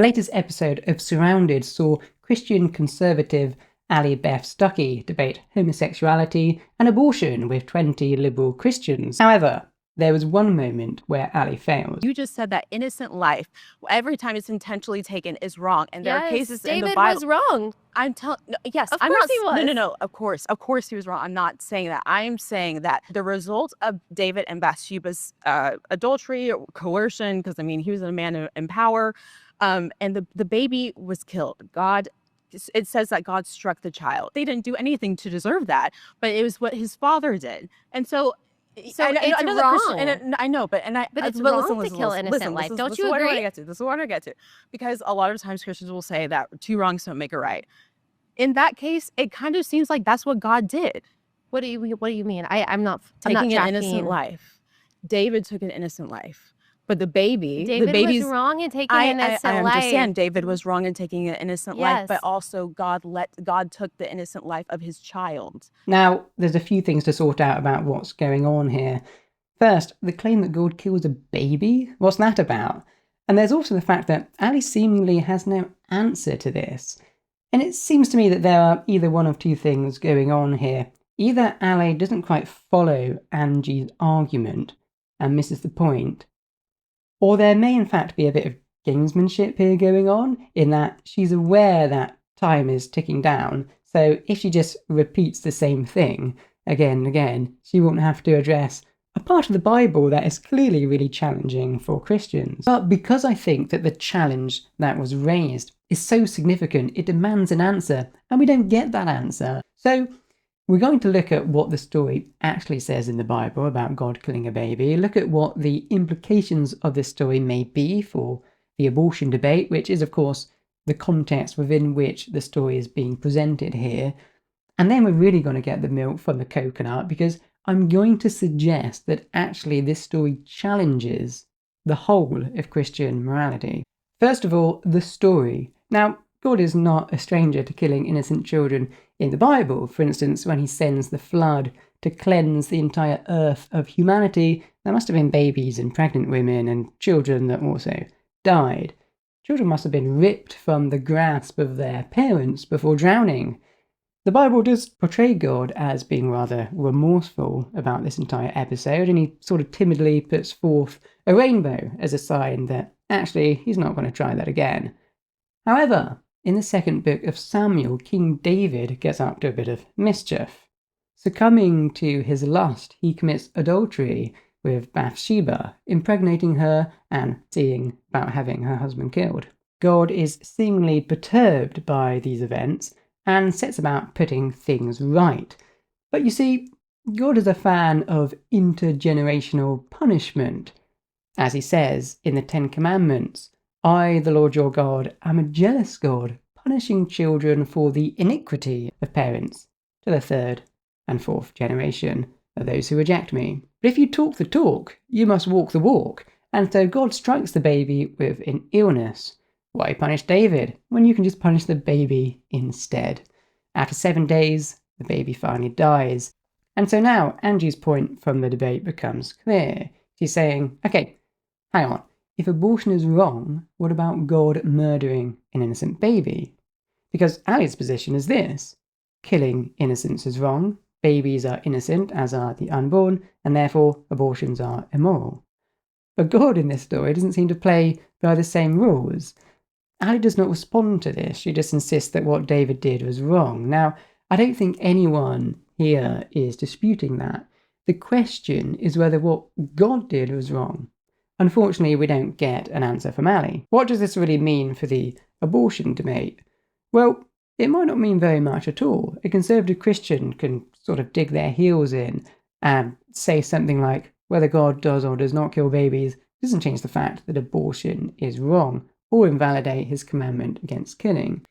The latest episode of Surrounded saw Christian conservative Allie Beth Stuckey debate homosexuality and abortion with 20 liberal Christians. However, there was one moment where Allie failed. You just said that innocent life, every time it's intentionally taken, is wrong, and there are cases in the Bible. David was wrong. I'm telling. Yes, of I'm course not. He was. No. Of course he was wrong. I'm not saying that. I am saying that the result of David and Bathsheba's adultery, or coercion, because I mean he was a man in power, and the baby was killed. It says that God struck the child. They didn't do anything to deserve that, but it was what his father did, and so. It's wrong. I know, but it's wrong to kill innocent life. Don't you agree? This is what I get to. Because a lot of times Christians will say that two wrongs don't make a right. In that case, it kind of seems like that's what God did. What do you mean? I'm not taking an innocent life. David took an innocent life. But David was wrong in taking an innocent life. I understand David was wrong in taking an innocent life, but also God took the innocent life of his child. Now, there's a few things to sort out about what's going on here. First, the claim that God kills a baby? What's that about? And there's also the fact that Allie seemingly has no answer to this. And it seems to me that there are either one of two things going on here. Either Allie doesn't quite follow Angie's argument and misses the point, or there may in fact be a bit of gamesmanship here going on, in that she's aware that time is ticking down, so if she just repeats the same thing again and again, she won't have to address a part of the Bible that is clearly really challenging for Christians. But because I think that the challenge that was raised is so significant, it demands an answer, and we don't get that answer. So we're going to look at what the story actually says in the Bible about God killing a baby, look at what the implications of this story may be for the abortion debate, which is, of course, the context within which the story is being presented here. And then we're really going to get the milk from the coconut, because I'm going to suggest that actually this story challenges the whole of Christian morality. First of all, the story. Now, God is not a stranger to killing innocent children in the Bible. For instance, when he sends the flood to cleanse the entire earth of humanity, there must have been babies and pregnant women and children that also died. Children must have been ripped from the grasp of their parents before drowning. The Bible does portray God as being rather remorseful about this entire episode, and he sort of timidly puts forth a rainbow as a sign that actually he's not going to try that again. However, in the second book of Samuel, King David gets up to a bit of mischief. Succumbing to his lust, he commits adultery with Bathsheba, impregnating her and seeing about having her husband killed. God is seemingly perturbed by these events and sets about putting things right. But you see, God is a fan of intergenerational punishment. As he says in the Ten Commandments, I, the Lord your God, am a jealous God, punishing children for the iniquity of parents to the third and fourth generation of those who reject me. But if you talk the talk, you must walk the walk. And so God strikes the baby with an illness. Why punish David when you can just punish the baby instead? After 7 days, the baby finally dies. And so now Angie's point from the debate becomes clear. She's saying, okay, hang on. If abortion is wrong, what about God murdering an innocent baby? Because Allie's position is this: killing innocents is wrong, babies are innocent, as are the unborn, and therefore abortions are immoral. But God in this story doesn't seem to play by the same rules. Allie does not respond to this, she just insists that what David did was wrong. Now, I don't think anyone here is disputing that. The question is whether what God did was wrong. Unfortunately, we don't get an answer from Allie. What does this really mean for the abortion debate? Well, it might not mean very much at all. A conservative Christian can sort of dig their heels in and say something like, whether God does or does not kill babies doesn't change the fact that abortion is wrong, or invalidate his commandment against killing.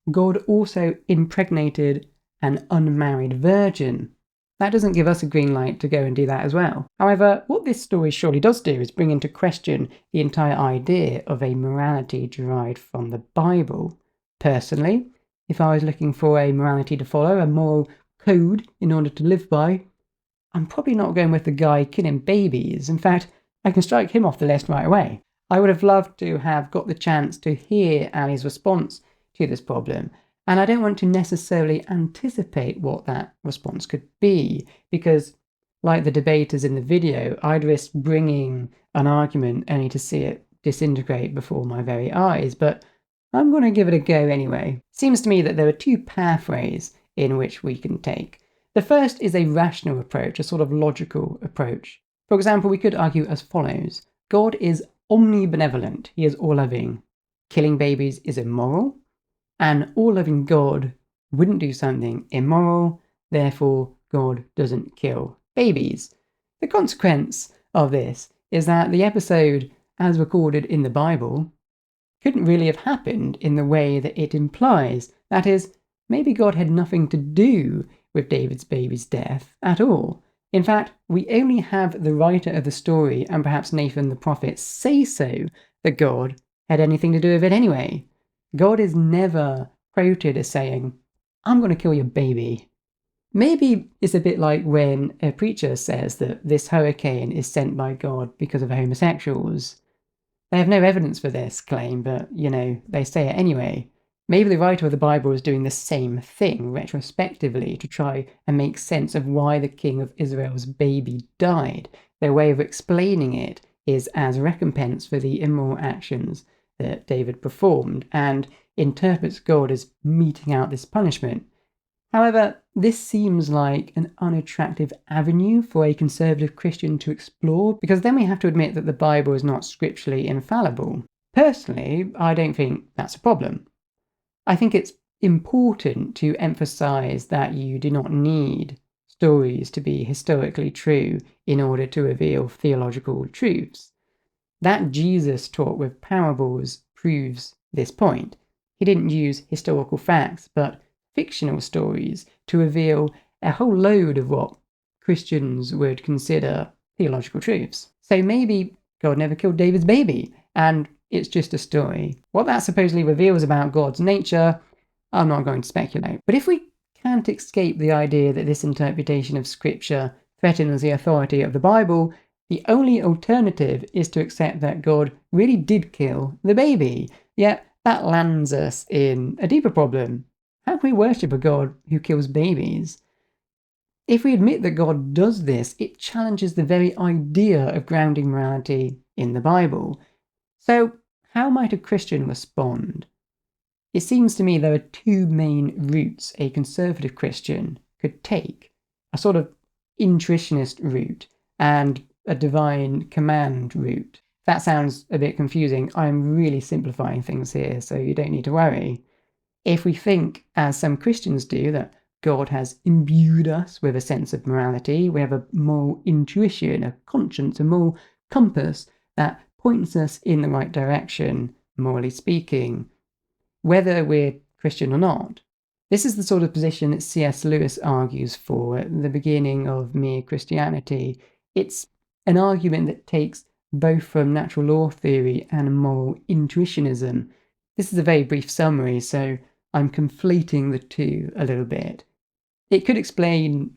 God also impregnated an unmarried virgin. That doesn't give us a green light to go and do that as well. However, what this story surely does do is bring into question the entire idea of a morality derived from the Bible. Personally, if I was looking for a morality to follow, a moral code in order to live by, I'm probably not going with the guy killing babies. In fact, I can strike him off the list right away. I would have loved to have got the chance to hear Allie's response to this problem, and I don't want to necessarily anticipate what that response could be, because, like the debaters in the video, I'd risk bringing an argument only to see it disintegrate before my very eyes, but I'm going to give it a go anyway. Seems to me that there are two pathways in which we can take. The first is a rational approach, a sort of logical approach. For example, we could argue as follows. God is omnibenevolent, he is all-loving. Killing babies is immoral, and all-loving God wouldn't do something immoral, therefore God doesn't kill babies. The consequence of this is that the episode, as recorded in the Bible, couldn't really have happened in the way that it implies. That is, maybe God had nothing to do with David's baby's death at all. In fact, we only have the writer of the story, and perhaps Nathan the prophet, say so, that God had anything to do with it anyway. God is never quoted as saying, I'm going to kill your baby. Maybe it's a bit like when a preacher says that this hurricane is sent by God because of homosexuals. They have no evidence for this claim, but, they say it anyway. Maybe the writer of the Bible is doing the same thing retrospectively to try and make sense of why the king of Israel's baby died. Their way of explaining it is as recompense for the immoral actions that David performed, and interprets God as meting out this punishment. However, this seems like an unattractive avenue for a conservative Christian to explore, because then we have to admit that the Bible is not scripturally infallible. Personally, I don't think that's a problem. I think it's important to emphasize that you do not need stories to be historically true in order to reveal theological truths. That Jesus taught with parables proves this point. He didn't use historical facts, but fictional stories to reveal a whole load of what Christians would consider theological truths. So maybe God never killed David's baby, and it's just a story. What that supposedly reveals about God's nature, I'm not going to speculate. But if we can't escape the idea that this interpretation of Scripture threatens the authority of the Bible, the only alternative is to accept that God really did kill the baby. Yet that lands us in a deeper problem. How can we worship a God who kills babies? If we admit that God does this, it challenges the very idea of grounding morality in the Bible. So, how might a Christian respond? It seems to me there are two main routes a conservative Christian could take. A sort of intuitionist route and a divine command route. If that sounds a bit confusing, I'm really simplifying things here, so you don't need to worry. If we think, as some Christians do, that God has imbued us with a sense of morality, we have a moral intuition, a conscience, a moral compass that points us in the right direction, morally speaking, whether we're Christian or not. This is the sort of position that C.S. Lewis argues for at the beginning of Mere Christianity. It's an argument that takes both from natural law theory and moral intuitionism. This is a very brief summary, so I'm conflating the two a little bit. It could explain,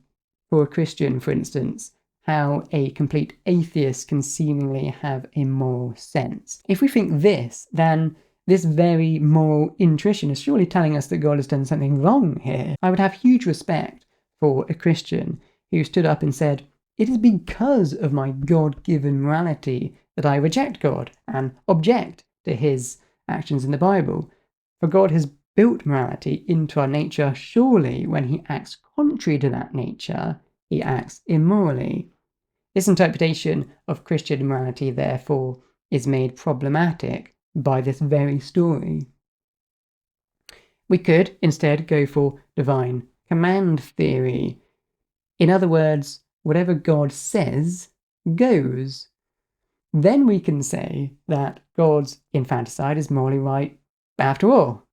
for a Christian, for instance, how a complete atheist can seemingly have a moral sense. If we think this, then this very moral intuition is surely telling us that God has done something wrong here. I would have huge respect for a Christian who stood up and said, it is because of my God-given morality that I reject God and object to his actions in the Bible. For God has built morality into our nature. Surely when he acts contrary to that nature, he acts immorally. This interpretation of Christian morality, therefore, is made problematic by this very story. We could instead go for divine command theory. In other words, whatever God says goes. Then we can say that God's infanticide is morally right after all.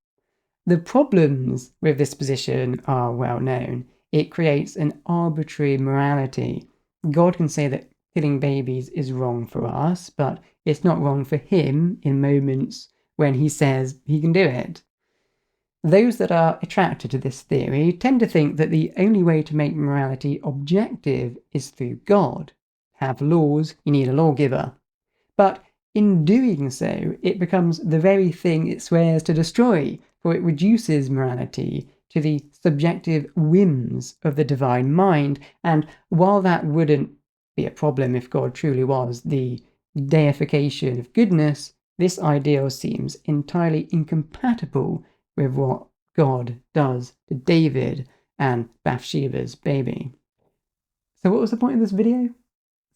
The problems with this position are well known. It creates an arbitrary morality. God can say that killing babies is wrong for us, but it's not wrong for him in moments when he says he can do it. Those that are attracted to this theory tend to think that the only way to make morality objective is through God. To have laws, you need a lawgiver. But in doing so, it becomes the very thing it swears to destroy, for it reduces morality to the subjective whims of the divine mind. And while that wouldn't be a problem if God truly was the deification of goodness, this ideal seems entirely incompatible with what God does to David and Bathsheba's baby. So what was the point of this video?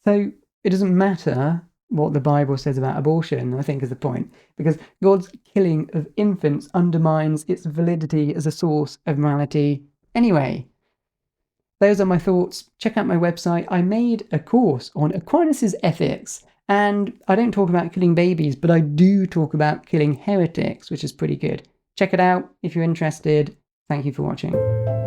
So it doesn't matter what the Bible says about abortion, I think is the point, because God's killing of infants undermines its validity as a source of morality anyway. Those are my thoughts. Check out my website. I made a course on Aquinas' ethics, and I don't talk about killing babies, but I do talk about killing heretics, which is pretty good. Check it out if you're interested. Thank you for watching.